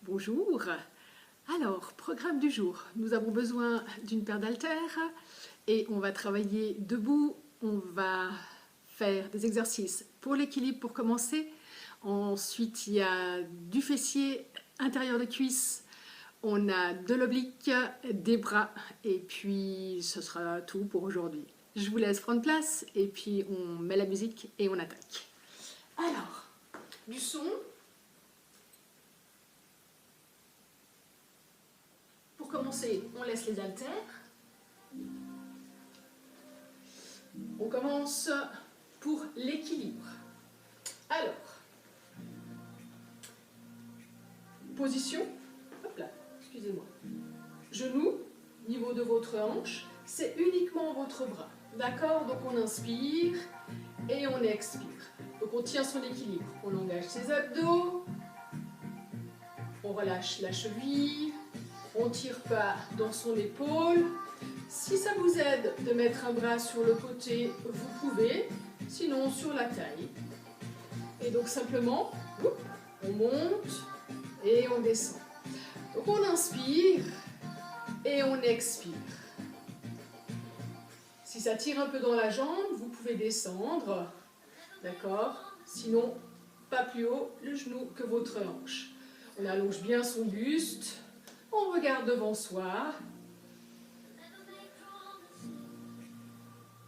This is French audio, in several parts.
Bonjour. Alors, programme du jour. Nous avons besoin d'une paire d'haltères et on va travailler debout. On va faire des exercices pour l'équilibre pour commencer. Ensuite, il y a du fessier, intérieur de cuisse. On a de l'oblique, des bras et puis ce sera tout pour aujourd'hui. Je vous laisse prendre place et puis on met la musique et on attaque. Alors, du son. Pour commencer, on laisse les haltères. On commence pour l'équilibre. Alors, position, hop là, excusez-moi. Genou, niveau de votre hanche, c'est uniquement votre bras. D'accord? Donc on inspire et on expire. Donc on tient son équilibre. On engage ses abdos, on relâche la cheville. On ne tire pas dans son épaule. Si ça vous aide de mettre un bras sur le côté, vous pouvez, sinon sur la taille. Et donc simplement, on monte et on descend. Donc on inspire et on expire. Si ça tire un peu dans la jambe, vous pouvez descendre, d'accord? Sinon, pas plus haut le genou que votre hanche. On allonge bien son buste. On regarde devant soi.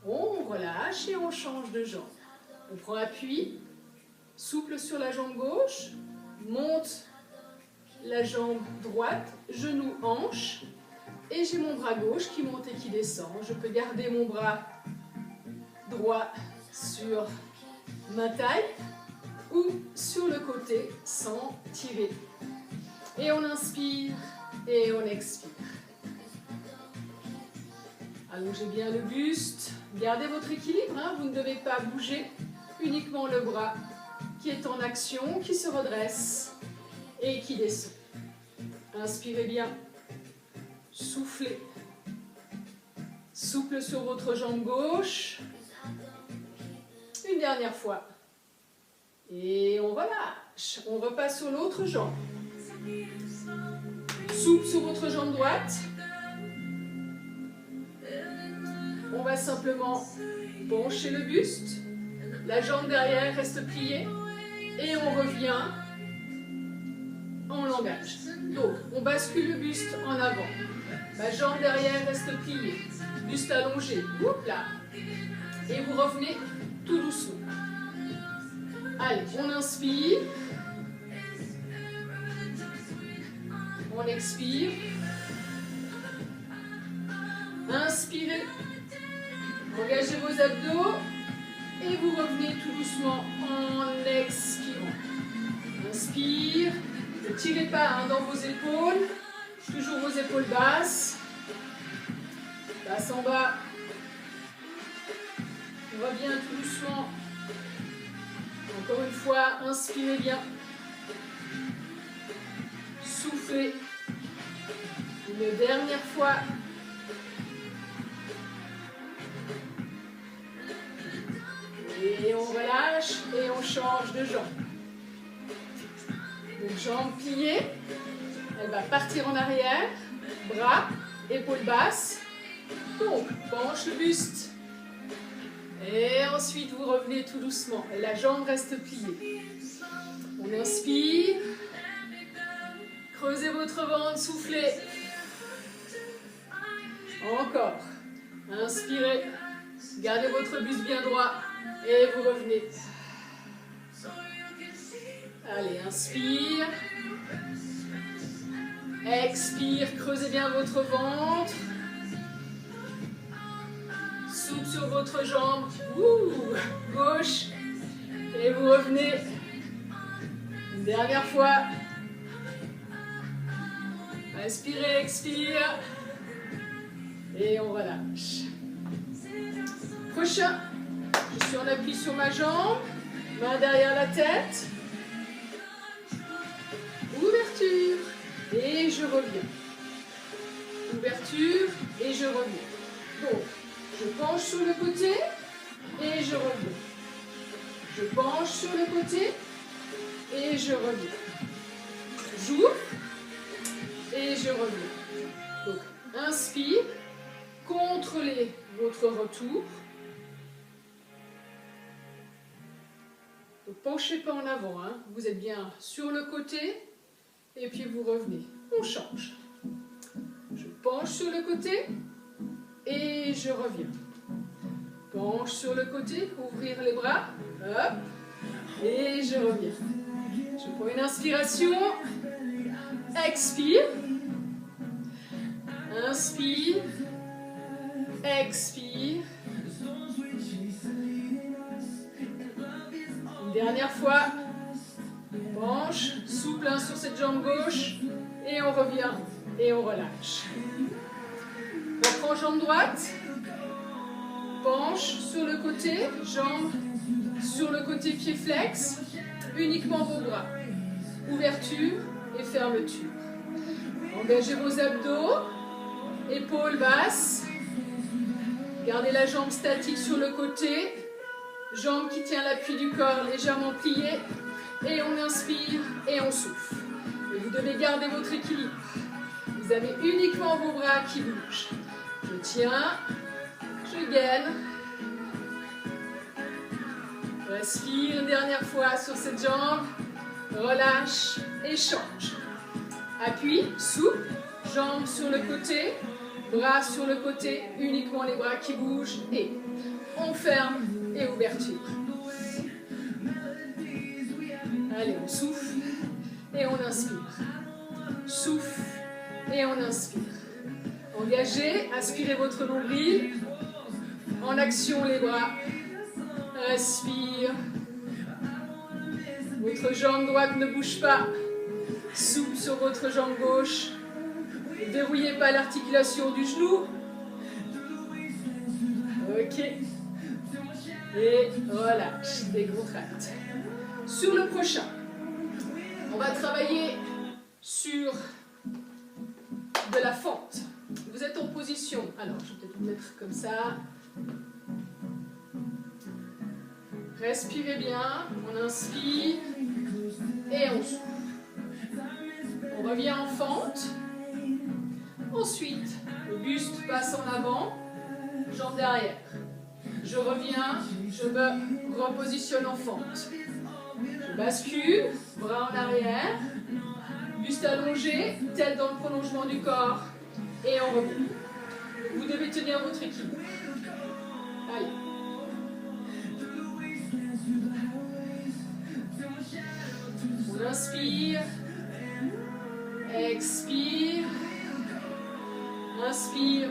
On relâche et on change de jambe. On prend appui, souple sur la jambe gauche, monte la jambe droite, genou, hanche, et j'ai mon bras gauche qui monte et qui descend. Je peux garder mon bras droit sur ma taille ou sur le côté sans tirer. Et on inspire. Et on expire. Allongez bien le buste. Gardez votre équilibre. Vous ne devez pas bouger. Uniquement le bras qui est en action, qui se redresse et qui descend. Inspirez bien. Soufflez. Souple sur votre jambe gauche. Une dernière fois. Et on relâche. On repasse sur l'autre jambe. Souple sur votre jambe droite. On va simplement pencher le buste. La jambe derrière reste pliée. Et on revient. On l'engage. Donc, on bascule le buste en avant. La jambe derrière reste pliée. Buste allongé. Oups là. Et vous revenez tout doucement. Allez, on inspire. On expire. Inspirez. Engagez vos abdos. Et vous revenez tout doucement en expirant. Inspire. Ne tirez pas dans vos épaules. Toujours vos épaules basses. Basse en bas. On revient tout doucement. Encore une fois, inspirez bien. Soufflez. Une dernière fois. Et on relâche et on change de jambe. Donc jambe pliée. Elle va partir en arrière. Bras, épaules basses. Donc, penche le buste. Et ensuite, vous revenez tout doucement. Et la jambe reste pliée. On inspire. Creusez votre ventre, soufflez. Encore. Inspirez. Gardez votre buste bien droit. Et vous revenez. Allez, inspire. Expire. Creusez bien votre ventre. Souple sur votre jambe. Gauche. Et vous revenez. Une dernière fois. Inspirez, expire. Et on relâche. Prochain. Je suis en appui sur ma jambe. Main derrière la tête. Ouverture. Et je reviens. Ouverture. Et je reviens. Donc, je penche sur le côté. Et je reviens. Je penche sur le côté. Et je reviens. J'ouvre. et je reviens. Donc, inspire, contrôlez votre retour. Donc, penchez pas en avant, hein. Vous êtes bien sur le côté et puis vous revenez. On change. Je penche sur le côté et je reviens. Penche sur le côté, ouvrir les bras, hop, et je reviens. Je prends une inspiration, expire, inspire, expire. Une dernière fois, penche, souple hein, sur cette jambe gauche, et on revient, et on relâche. On reprend jambe droite. Penche sur le côté, jambe sur le côté, pied flex, uniquement vos bras. Ouverture et fermeture. Engagez vos abdos, épaules basses. Gardez la jambe statique sur le côté, jambe qui tient l'appui du corps légèrement pliée. Et on inspire et on souffle. Et vous devez garder votre équilibre. Vous avez uniquement vos bras qui bougent. Je tiens. Je gaine. Respire une dernière fois sur cette jambe. Relâche et change. Appui, souple, jambes sur le côté, bras sur le côté, uniquement les bras qui bougent. Et on ferme et ouverture. Allez, on souffle et on inspire. Souffle et on inspire. Engagez, aspirez votre nombril. En action les bras, respire. Votre jambe droite ne bouge pas. Souple sur votre jambe gauche. Ne dérouillez pas l'articulation du genou. Ok. Et relâche, décontracte. Sur le prochain, on va travailler sur de la fente. Vous êtes en position. Alors, je vais peut-être vous mettre comme ça. Respirez bien, on inspire et on souffle. On revient en fente. Ensuite, le buste passe en avant, jambe derrière. Je reviens, je me repositionne en fente. Je bascule, bras en arrière, buste allongé, tête dans le prolongement du corps et on revient. Vous devez tenir votre équilibre. Allez. On inspire, expire, inspire,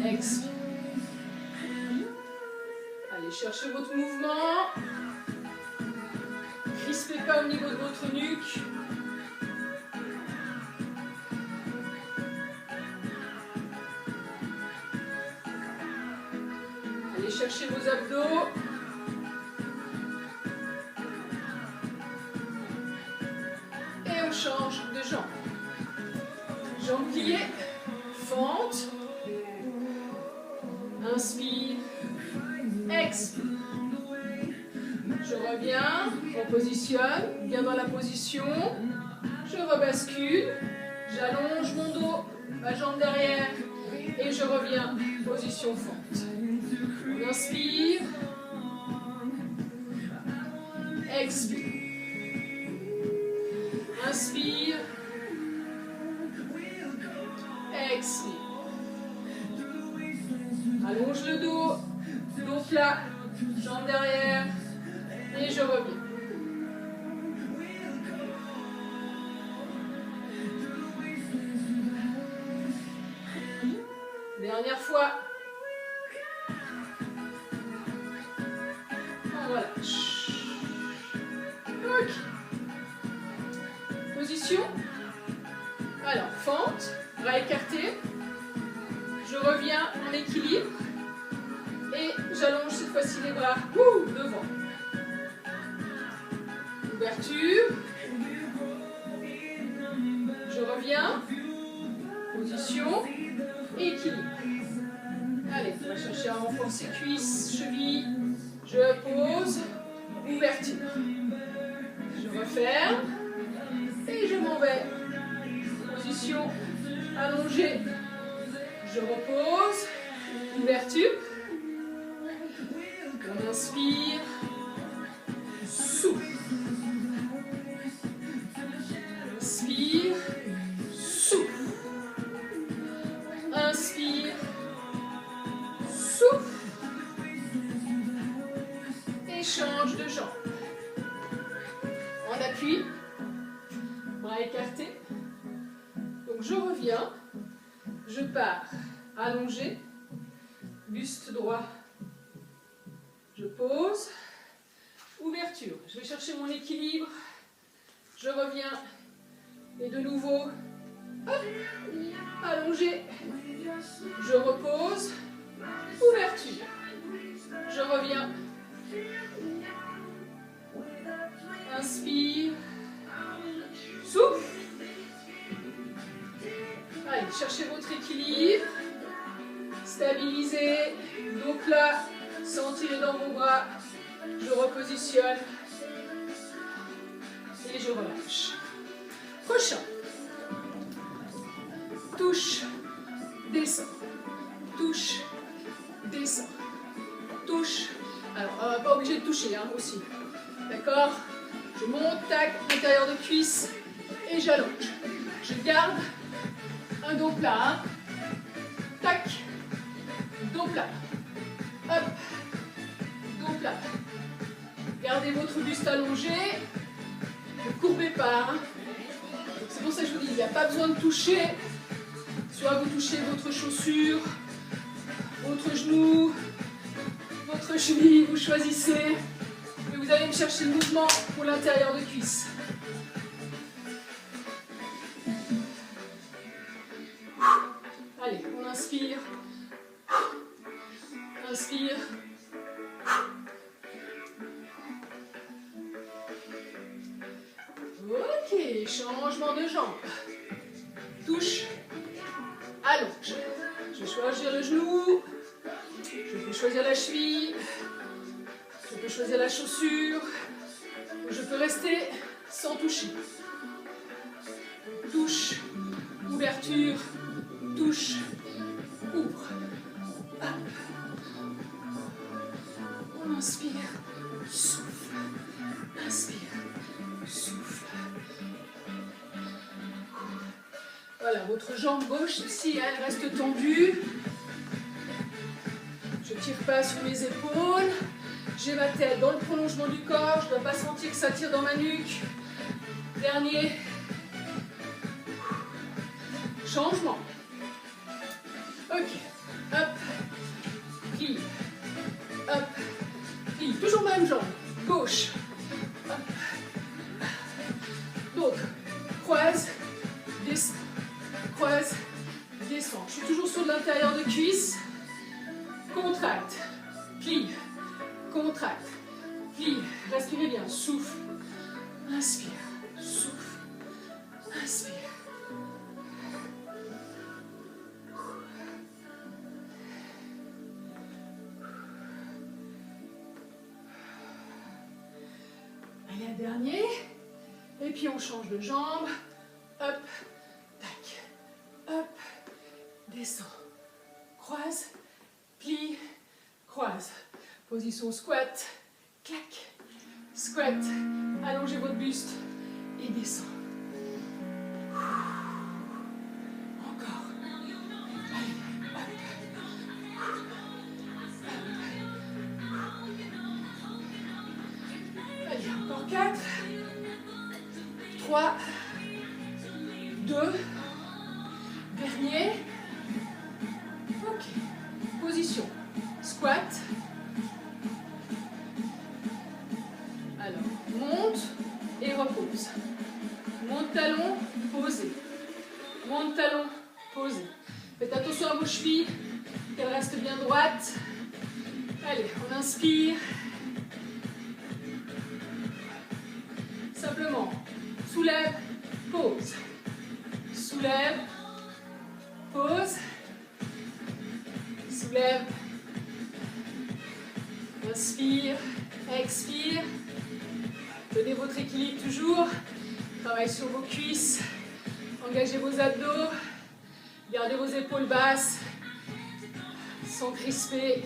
expire. Allez, cherchez votre mouvement. Crispez pas au niveau de votre nuque. Allez chercher vos abdos. Et on change de jambe. Jambe pliée, fente. Inspire, expire. Je reviens, on positionne, bien dans la position. Je rebascule, j'allonge mon dos, ma jambe derrière et je reviens, position fente. On inspire, expire. Inspire, expire. Allonge le dos, dos plat, jambe derrière et je reviens. Dernière fois. On relâche. Ok. Position. Alors, fente, bras écartés. Je reviens en équilibre. Et j'allonge cette fois-ci les bras devant. Ouverture. Je reviens. Position. Équilibre. Allez, on va chercher à renforcer cuisses, chevilles. Je pose. Ouverture. Je referme. Et je m'en vais position allongée. Je repose. Ouverture. On inspire. Souffle. Inspire. Souffle. Inspire. Souffle. Et change de jambe. En appui. Bras écartés. Donc je reviens. Je pars allongé. Buste droit. Je pose. Ouverture. Je vais chercher mon équilibre. Je reviens. Et de nouveau, hop, allongé. Je repose. Ouverture. Je reviens. Inspire. Souffle. Allez, cherchez votre équilibre. Stabilisez. Dos plat. Sentez-le dans vos bras. Je repositionne. Et je relâche. Prochain. Touche. Descend. Touche. Descend. Touche. Alors, pas obligé de toucher hein, aussi. D'accord? Je monte, tac, intérieur de cuisse. Et j'allonge. Je garde un dos plat. Hein. Tac. Dos plat. Hop. Dos plat. Gardez votre buste allongé. Ne courbez pas. Hein. C'est pour ça que je vous dis, il n'y a pas besoin de toucher. Soit vous touchez votre chaussure, votre genou, votre cheville, vous choisissez. Et vous allez me chercher le mouvement pour l'intérieur de cuisse. Allez, on inspire. Inspire. Ok, changement de jambe. Touche, allonge. Je vais choisir le genou. Je peux choisir la cheville. Je peux choisir la chaussure. Ou je peux rester sans toucher. Touche, ouverture, touche, ouvre. Hop. On inspire, souffle. Inspire, souffle. Voilà, votre jambe gauche ici, elle reste tendue. Je ne tire pas sur mes épaules. J'ai ma tête dans le prolongement du corps. Je ne dois pas sentir que ça tire dans ma nuque. Dernier. Changement. Ok. Hop. Plie. Hop. Plie. Toujours même jambe. Gauche. Hop. Donc, croise. Descend. Croise. Descend. Je suis toujours sur l'intérieur de cuisse. Contracte. Plie. Contracte. Plie. Respirez bien. Souffle. Inspire. Souffle. Inspire. Allez, un dernier. Et puis on change de jambe. Hop. Tac. Hop. Descend. Croise. Plie. Croise. Position squat. Clac. Squat. Allongez votre buste. Et descend. Encore. Allez. Hop. Allez, encore 4. 3. 2. Dernier. Ok. Position. Squat. Alors, monte et repose. Monte talon, posez. Monte talon, posez. Faites attention à vos chevilles, qu'elles restent bien droites. Allez, on inspire. Simplement, soulève, pose. Soulève, pose. Soulève. Inspire, expire. Tenez votre équilibre toujours. Travaille sur vos cuisses Engagez vos abdos. Gardez vos épaules basses. Sans crisper.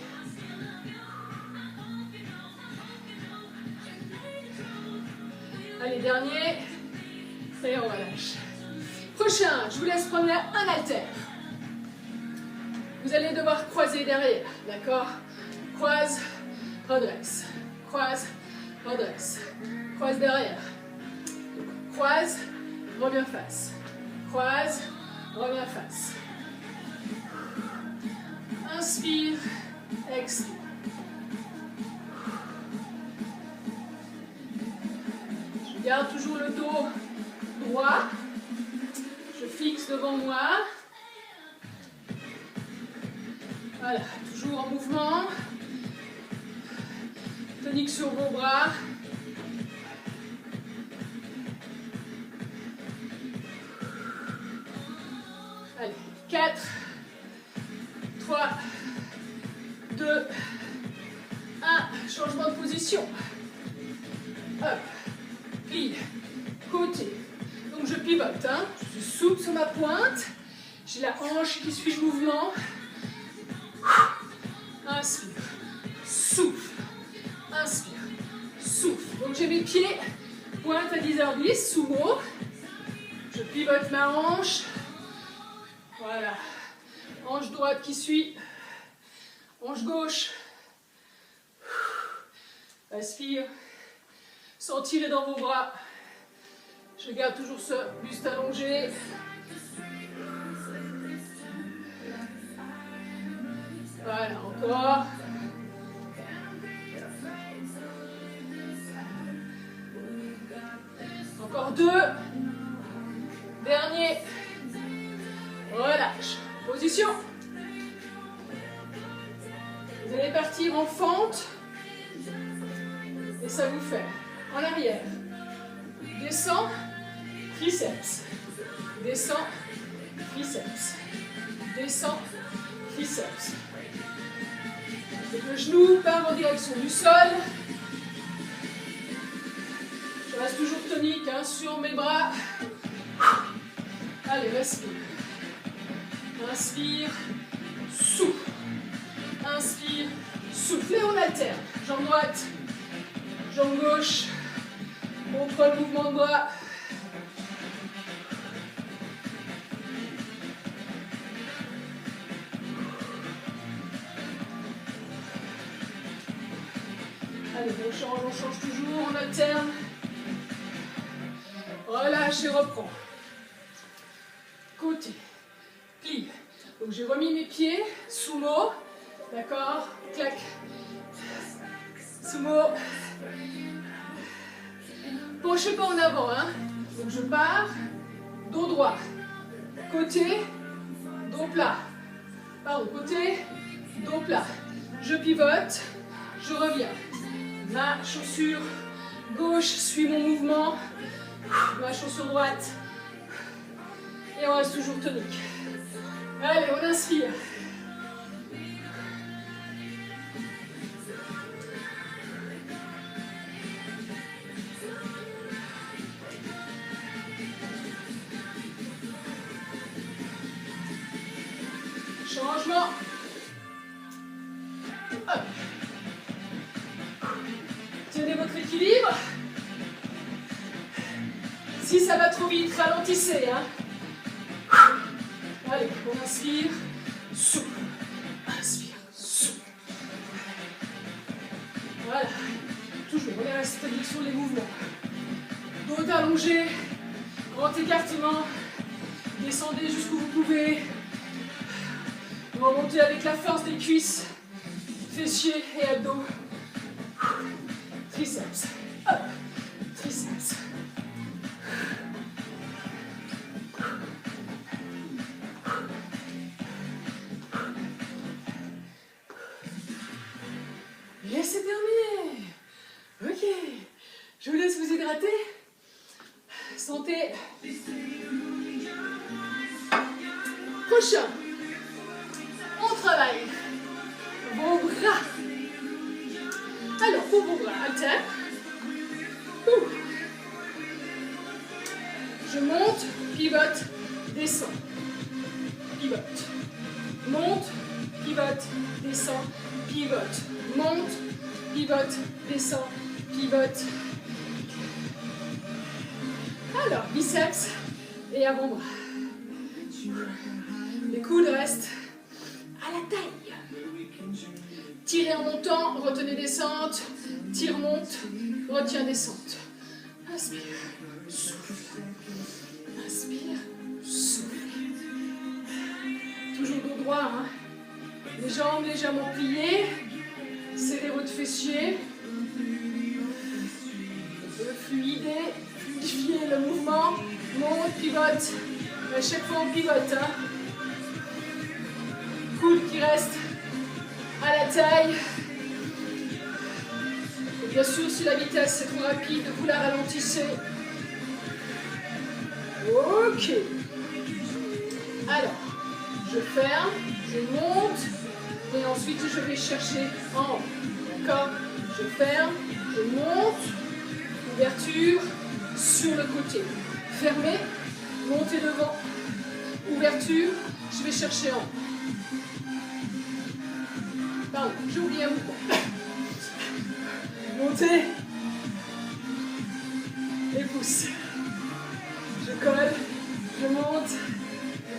Allez, dernier. Et on relâche. Prochain, je vous laisse prendre un haltère. Vous allez devoir croiser derrière, d'accord? Croise, redresse. Croise, redresse. Croise derrière. Croise, reviens face. Croise, reviens face. Inspire, expire. Je garde toujours le dos droit. Je fixe devant moi. Voilà, toujours en mouvement. Tonique sur vos bras. Allez, 4, 3, 2, 1. Changement de position. Hop, plie, côté. Donc je pivote, hein. Je suis souple sur ma pointe. J'ai la hanche qui suit le mouvement. Inspire, souffle, inspire, souffle. Donc j'ai mes pieds, pointe à 10h10, sumo. Je pivote ma hanche. Voilà. Hanche droite qui suit. Hanche gauche. Inspire. Sentirez dans vos bras. Je garde toujours ce buste allongé. Voilà, encore. Encore 2. Dernier. Relâche. Position. Vous allez partir en fente. Et ça vous fait en arrière. Descend. Triceps. Descend. Triceps. Descend. Triceps. Et le genou part en direction du sol. Je reste toujours tonique hein, sur mes bras. Allez, respire. Inspire, souffle. Inspire, souffle. Et on alterne. Jambe droite, jambe gauche. Contrôle mouvement de bras. Allez, on change toujours, on alterne. Relâche et reprend. Côté, plie. Donc j'ai remis mes pieds, sumo, d'accord, clac, sumo. Penchez pas en avant, hein. Donc je pars, dos droit, côté, dos plat. Pardon, côté, dos plat. Je pivote, je reviens. Ma chaussure gauche suit mon mouvement. Ma chaussure droite. Et on reste toujours tonique. Allez, on inspire. Changement. Hop. Tenez votre équilibre. Si ça va trop vite, ralentissez. Hein. Allez, on inspire, souffle, inspire, souffle. Voilà, toujours, on reste tonique sur les mouvements. Dos allongé, grand écartement, descendez jusqu'où vous pouvez. Remontez avec la force des cuisses, fessiers et abdos. Triceps, hop, triceps. Et c'est terminé. Ok, je vous laisse vous hydrater. Santé. Prochain. On travaille vos bras. Alors, pour vos bras, haltère. Je monte, pivote, descend, pivote, monte, pivote, descend, pivote, monte, pivote, descend, pivote. Alors, biceps et avant-bras. Les coudes restent à la taille. Tirez en montant, retenez descente, tire, monte, retiens, descente. Inspire, souffle. Inspire, souffle. Toujours dos droit, hein. Les jambes légèrement pliées. Serrez votre fessier. Fluidifier le mouvement. Monte, pivote. À chaque fois on pivote. Hein. Coude qui reste à la taille. Et bien sûr, si la vitesse est trop rapide, vous la ralentissez. Ok. Alors, je ferme, je monte, et ensuite je vais chercher en haut. D'accord? Je ferme, je monte, ouverture sur le côté. Fermez, montez devant, ouverture, je vais chercher en haut. Pardon, j'ai oublié un mouvement. Montez et pousse. Je colle, je monte,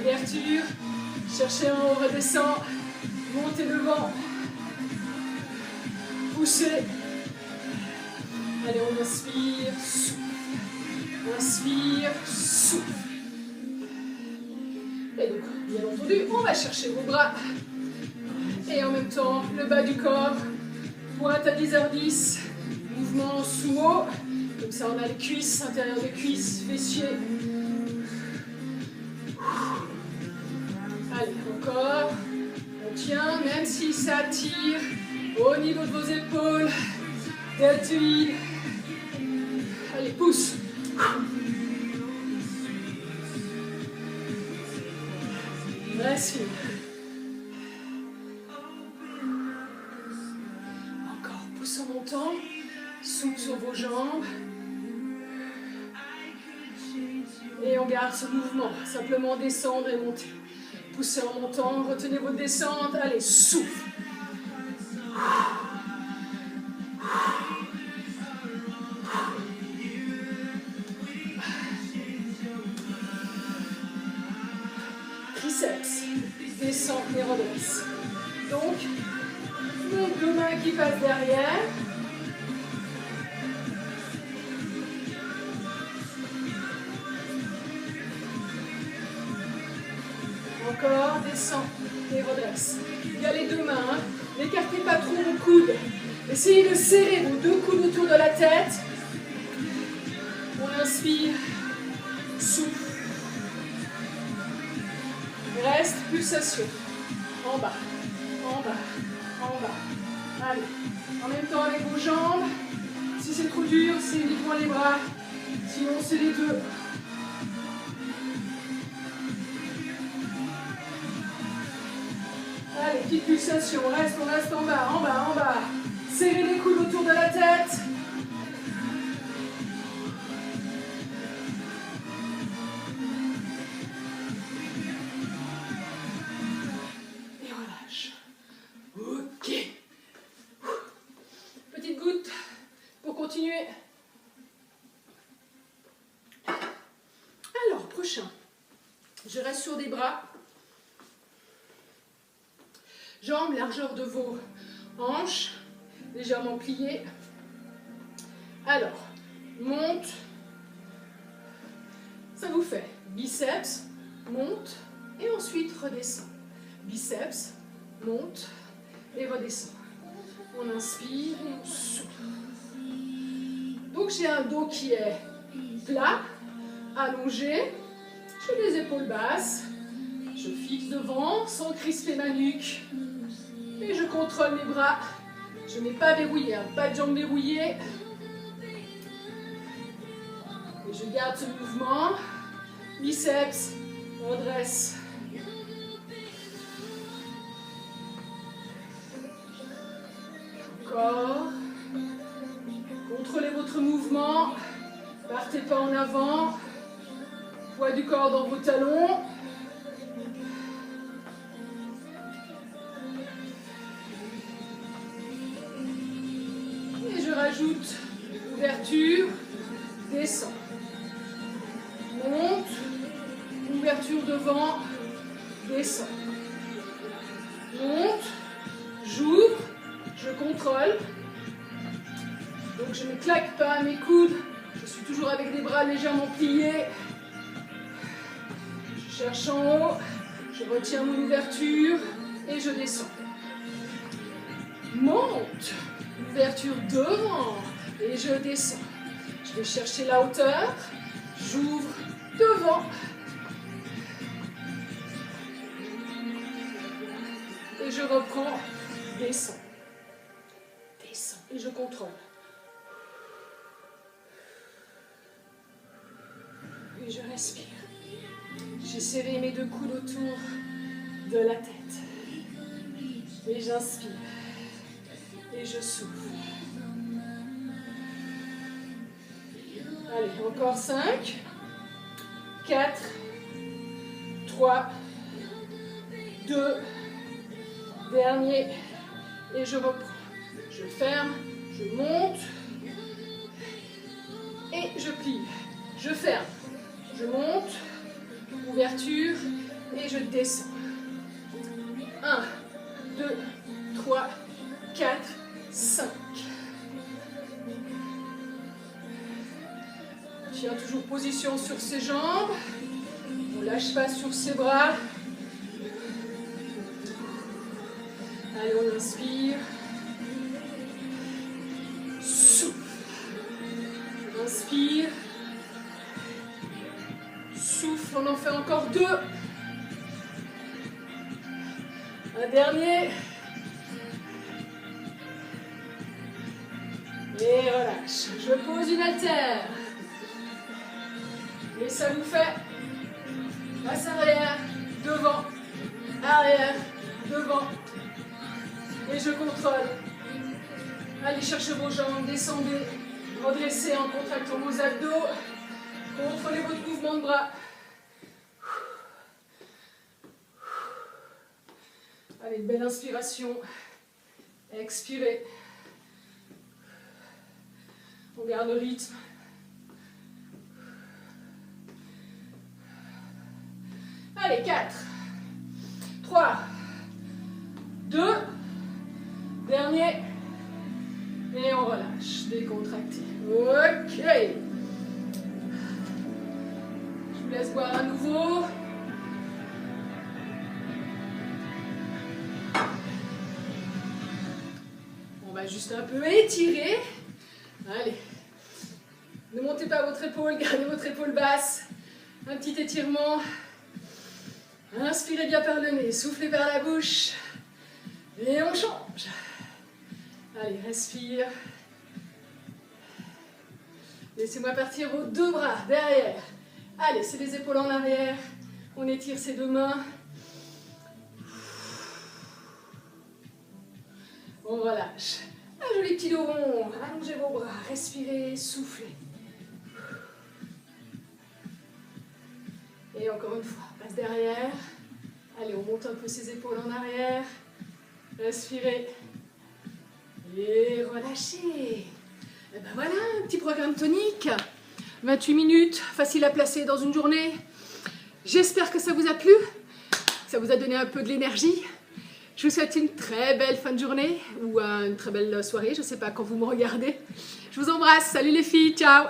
ouverture, cherchez en haut, redescend, montez devant, poussez. Allez, on inspire, souffle. Inspire, souffle. Et donc, bien entendu, on va chercher vos bras. Et en même temps, le bas du corps, pointe à 10h10, mouvement sumo. Comme ça, on a les cuisses, intérieur des cuisses, fessiers. Allez, encore. On tient, même si ça tire au niveau de vos épaules. Deltoïde. Allez, pousse. Respire. Encore, pousse en montant. Souple sur vos jambes. Et on garde ce mouvement. Simplement descendre et monter. Poussez en montant, retenez votre descente. Allez, souffle. Triceps. Descend et redresse. Donc, mes deux mains qui passent derrière. Encore, descend et redresse. Il y a les deux mains, hein. N'écartez pas trop vos coudes. Essayez de serrer vos deux coudes autour de la tête. On inspire, souffle. Reste, pulsation. En bas, en bas, en bas. Allez, en même temps avec vos jambes. Si c'est trop dur, c'est uniquement les bras. Sinon, c'est les deux. Allez, petite pulsation, on reste en bas, en bas, en bas. Serrez les coudes autour de la tête. Et on lâche. Ok. Petite goutte pour continuer. Alors, prochain. Je reste sur des bras. Jambes, largeur de vos hanches, légèrement pliées. Alors, monte. Ça vous fait biceps, monte et ensuite redescend. Biceps, monte et redescend. On inspire et on souffle. Donc j'ai un dos qui est plat, allongé. J'ai les épaules basses. Je fixe devant sans crisper ma nuque. Et je contrôle mes bras. Je n'ai pas verrouillé, hein, pas de jambes verrouillées. Et je garde ce mouvement. Biceps, redresse. Encore. Contrôlez votre mouvement. Partez pas en avant. Poids du corps dans vos talons. Et je rajoute ouverture, descend. Monte, ouverture devant, descend. Monte, j'ouvre, je contrôle. Donc je ne claque pas mes coudes, je suis toujours avec des bras légèrement pliés. Je cherche en haut, je retiens mon ouverture et je descends. Monte, ouverture devant et je descends. Je vais chercher la hauteur, j'ouvre devant. Et je reprends, descends. Descends et je contrôle. Et je respire. J'ai serré mes deux coudes autour de la tête. Et j'inspire. Et je souffle. Allez, encore 5, 4, 3, 2, dernier. Et je reprends. Je ferme, je monte. Et je plie. Je ferme. Je monte, ouverture, et je descends. 1, 2, 3, 4, 5. Tiens toujours position sur ses jambes. On ne lâche pas sur ses bras. Allez, on inspire. Souffle. Inspire. Souffle, on en fait encore 2. Un dernier. Et relâche. Je pose une haltère. Et ça vous fait passe arrière, devant, arrière, devant. Et je contrôle. Allez chercher vos jambes, descendez, redressez en contractant vos abdos. Contrôlez votre mouvement de bras. Allez, belle inspiration. Expirez. On garde le rythme. Allez, 4, 3, 2, dernier. Et on relâche, décontracté. Ok. Je vous laisse boire à nouveau. On va juste un peu étirer. Allez. Ne montez pas votre épaule, gardez votre épaule basse. Un petit étirement. Inspirez bien par le nez, soufflez par la bouche. Et on change. Allez, respire. Laissez-moi partir vos deux bras derrière. Allez, c'est les épaules en arrière. On étire ses deux mains. On relâche. Un joli petit dos rond. Allongez vos bras. Respirez, soufflez. Et encore une fois, passe derrière. Allez, on monte un peu ses épaules en arrière. Respirez. Et relâchez. Et ben voilà, un petit programme tonique. 28 minutes, facile à placer dans une journée. J'espère que ça vous a plu. Ça vous a donné un peu de l'énergie. Je vous souhaite une très belle fin de journée ou une très belle soirée. Je ne sais pas quand vous me regardez. Je vous embrasse. Salut les filles. Ciao.